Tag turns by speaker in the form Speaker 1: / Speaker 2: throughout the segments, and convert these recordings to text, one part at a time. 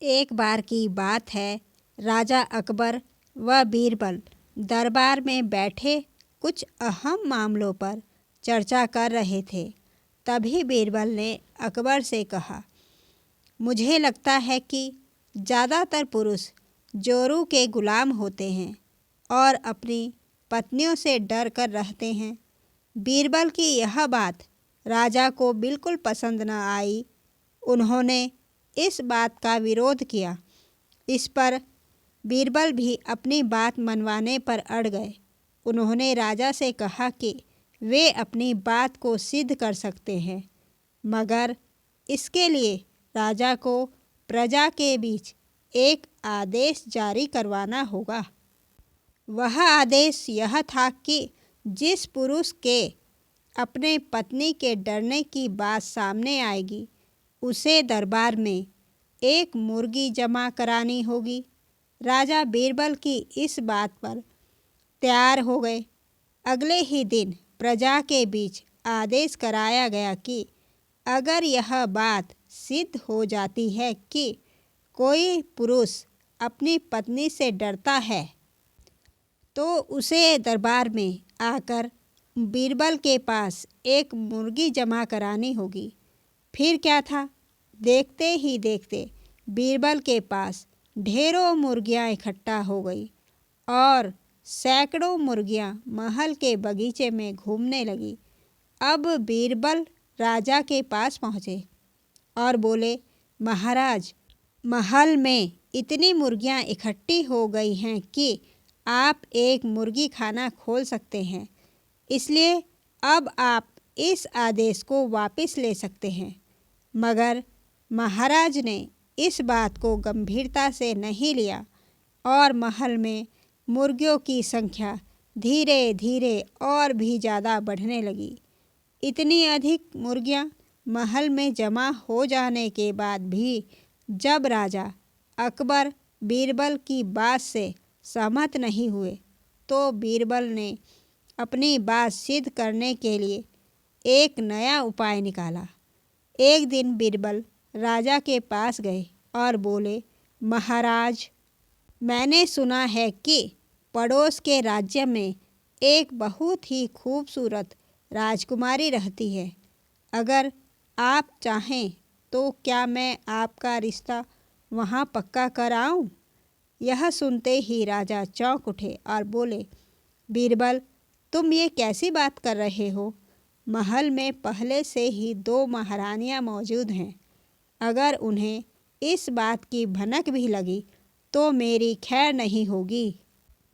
Speaker 1: एक बार की बात है, राजा अकबर व बीरबल दरबार में बैठे कुछ अहम मामलों पर चर्चा कर रहे थे। तभी बीरबल ने अकबर से कहा, मुझे लगता है कि ज़्यादातर पुरुष जोरू के गुलाम होते हैं और अपनी पत्नियों से डर कर रहते हैं। बीरबल की यह बात राजा को बिल्कुल पसंद न आई। उन्होंने इस बात का विरोध किया। इस पर बीरबल भी अपनी बात मनवाने पर अड़ गए। उन्होंने राजा से कहा कि वे अपनी बात को सिद्ध कर सकते हैं, मगर इसके लिए राजा को प्रजा के बीच एक आदेश जारी करवाना होगा। वह आदेश यह था कि जिस पुरुष के अपने पत्नी के डरने की बात सामने आएगी, उसे दरबार में एक मुर्गी जमा करानी होगी। राजा बीरबल की इस बात पर तैयार हो गए। अगले ही दिन प्रजा के बीच आदेश कराया गया कि अगर यह बात सिद्ध हो जाती है कि कोई पुरुष अपनी पत्नी से डरता है, तो उसे दरबार में आकर बीरबल के पास एक मुर्गी जमा करानी होगी। फिर क्या था, देखते ही देखते बीरबल के पास ढेरों मुर्गियां इकट्ठा हो गई और सैकड़ों मुर्गियां महल के बगीचे में घूमने लगी। अब बीरबल राजा के पास पहुँचे और बोले, महाराज, महल में इतनी मुर्गियां इकट्ठी हो गई हैं कि आप एक मुर्गी खाना खोल सकते हैं। इसलिए अब आप इस आदेश को वापस ले सकते हैं। मगर महाराज ने इस बात को गंभीरता से नहीं लिया और महल में मुर्गियों की संख्या धीरे धीरे और भी ज़्यादा बढ़ने लगी। इतनी अधिक मुर्गियां महल में जमा हो जाने के बाद भी जब राजा अकबर बीरबल की बात से सहमत नहीं हुए, तो बीरबल ने अपनी बात सिद्ध करने के लिए एक नया उपाय निकाला। एक दिन बीरबल राजा के पास गए और बोले, महाराज, मैंने सुना है कि पड़ोस के राज्य में एक बहुत ही खूबसूरत राजकुमारी रहती है। अगर आप चाहें तो क्या मैं आपका रिश्ता वहाँ पक्का कर आऊँ? यह सुनते ही राजा चौंक उठे और बोले, बीरबल, तुम ये कैसी बात कर रहे हो? महल में पहले से ही 2 महारानियां मौजूद हैं। अगर उन्हें इस बात की भनक भी लगी तो मेरी खैर नहीं होगी।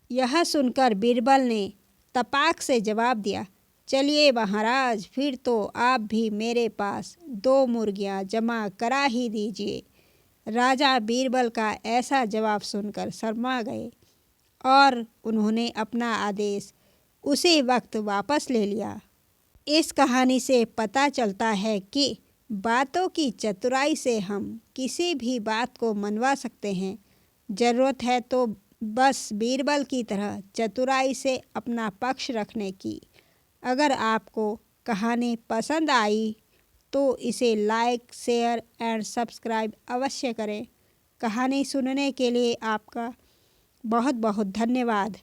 Speaker 1: यह सुनकर बीरबल ने तपाक से जवाब दिया, चलिए महाराज, फिर तो आप भी मेरे पास 2 मुर्गियां जमा करा ही दीजिए। राजा बीरबल का ऐसा जवाब सुनकर शर्मा गए और उन्होंने अपना आदेश उसी वक्त वापस ले लिया। इस कहानी से पता चलता है कि बातों की चतुराई से हम किसी भी बात को मनवा सकते हैं। ज़रूरत है तो बस बीरबल की तरह चतुराई से अपना पक्ष रखने की। अगर आपको कहानी पसंद आई तो इसे लाइक, शेयर एंड सब्सक्राइब अवश्य करें। कहानी सुनने के लिए आपका बहुत बहुत धन्यवाद।